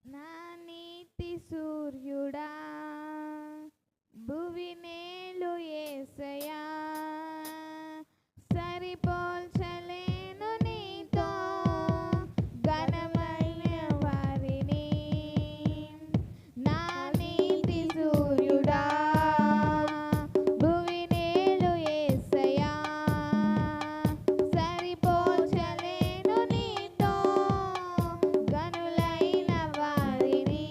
నా నీతి సూర్యుడా భువినేలు యేసయ్యా సరిపోల్చలేను నీతో ఘనమైన వారిని. నా నీతి సూర్యుడా భువినేలు యేసయ్యా సరిపోల్చలేను నీతో ఘనులైన వారిని.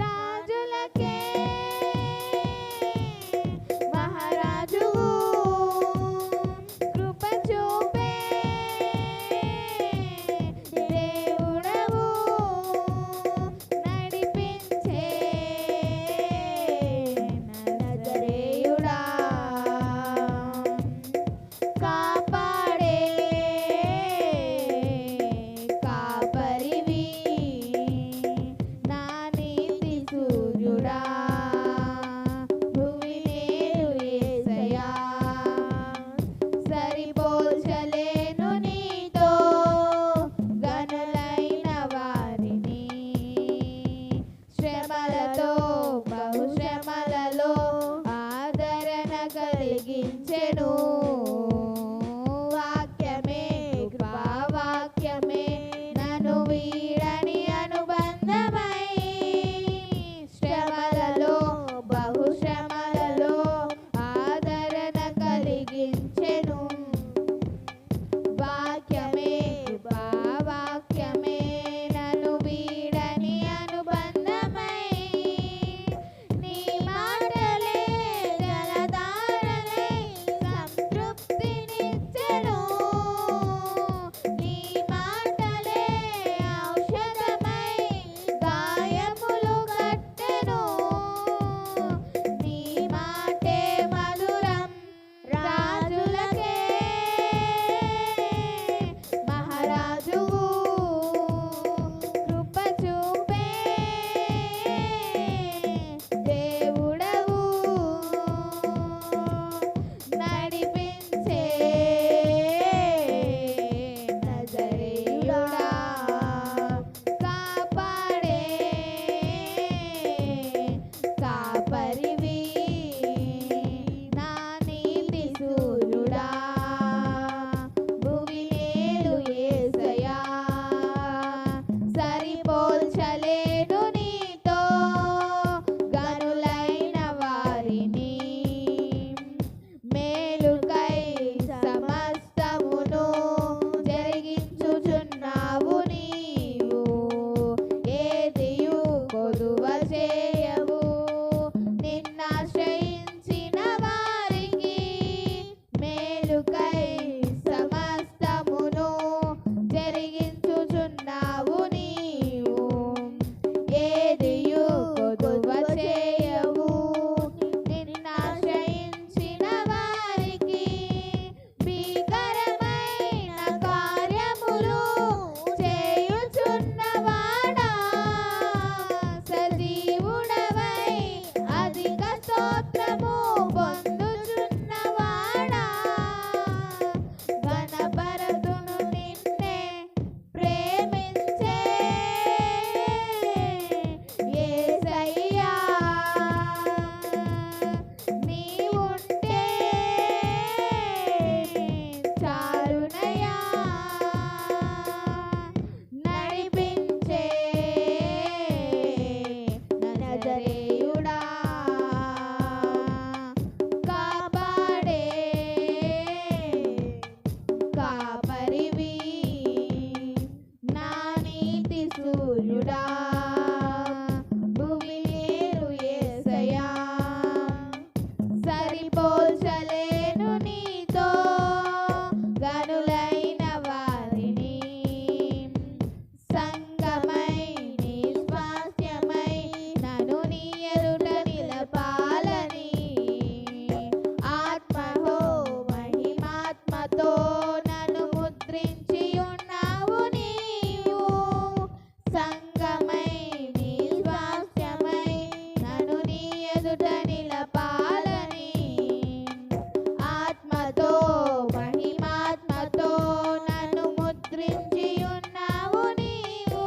రాజులకే మహారాజువు కృప చూపే దేవుడవు నడిపించే నజరేయుడా కాపాడే కాపరివి నా నీతి సూర్యుడా భువినేలు యేసయ్యా సరిపోల్చలేను నీతో ఘనులైన వారిని. శ్రమలతో బహుశ్రమలలో ఆదరణ కలిగించెను వాక్యమే కృపావాక్యమే నన్ను వీడని అనుబంధమై. శ్రమలలో బహుశ్రమలలో ఆదరణ కలిగించెను వాక్యమే కృపావాక్యమే నన్ను వీడని అనుబంధమై. నీ మాటలే జలధారలై సంతృప్తినిచ్చెను. నీ మాటలే ఔషధమై గాయములు కట్టెను. నీ మాటే మధురం రాజులకే మహారాజువు కృప చూపే దేవుడవు నడిపించే నజరేయుడా కాపాడే కాపరివి నా నీతి సూర్యుడా భువినేలు యేసయ్యా సరిపోల్చలేను నీతో ఘనులైన వారిని. మేలుకై సమస్తమును జరిగించుచున్నావు నీవు ఏదియు కొదువ చేయవు నిన్నాశ్రయించిన వారికి. మేలుకై సమస్తమును జరిగించుచున్నావు నీవు ఏదియు కొదువ చేయవు నిన్నాశ్రయించిన వారికి. భీకరమైన కార్యములు చేయుచున్నవాడా సజీవుడవై అధిక స్తోత్రము పొందుచున్నవాడా ఘనపరతును నిన్నే ప్రేమించే యేసయ్యా. నీవుంటే చాలునయ్యా నడిపించే నజరేయుడా కాపాడే కాపరివి నా నీతి సూర్యుడా భువినేలు యేసయ్యా సరిపోల్చలేను నీతో ఘనులైన వారిని. సంగమై నీ స్వాస్థ్యమై నన్ను నీ ఎదుట నిలపాలని. ఆత్మహో మహిమాత్మతో నన్ను ముద్రించి ఉన్నావు నీవు. సంగమై నీ స్వాస్థ్యమై నన్ను నీ ఎదుట నిలపాలని. ఆత్మతో మహిమాత్మతో నన్ను ముద్రించి ఉన్నావు నీవు.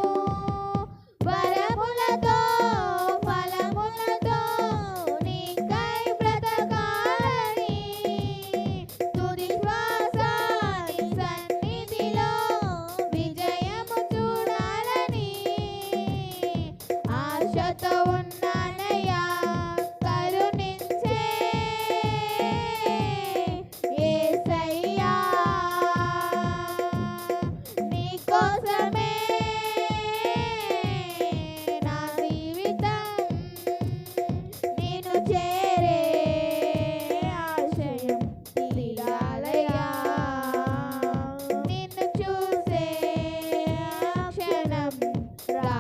ఆశతో ఉన్నానయ్యా కరుణించే యేసయ్యా నీ కోసమే నా జీవితం నిన్ను చేరే ఆశయం తీరాలయ్యా నిన్ను చూసే క్షణం రా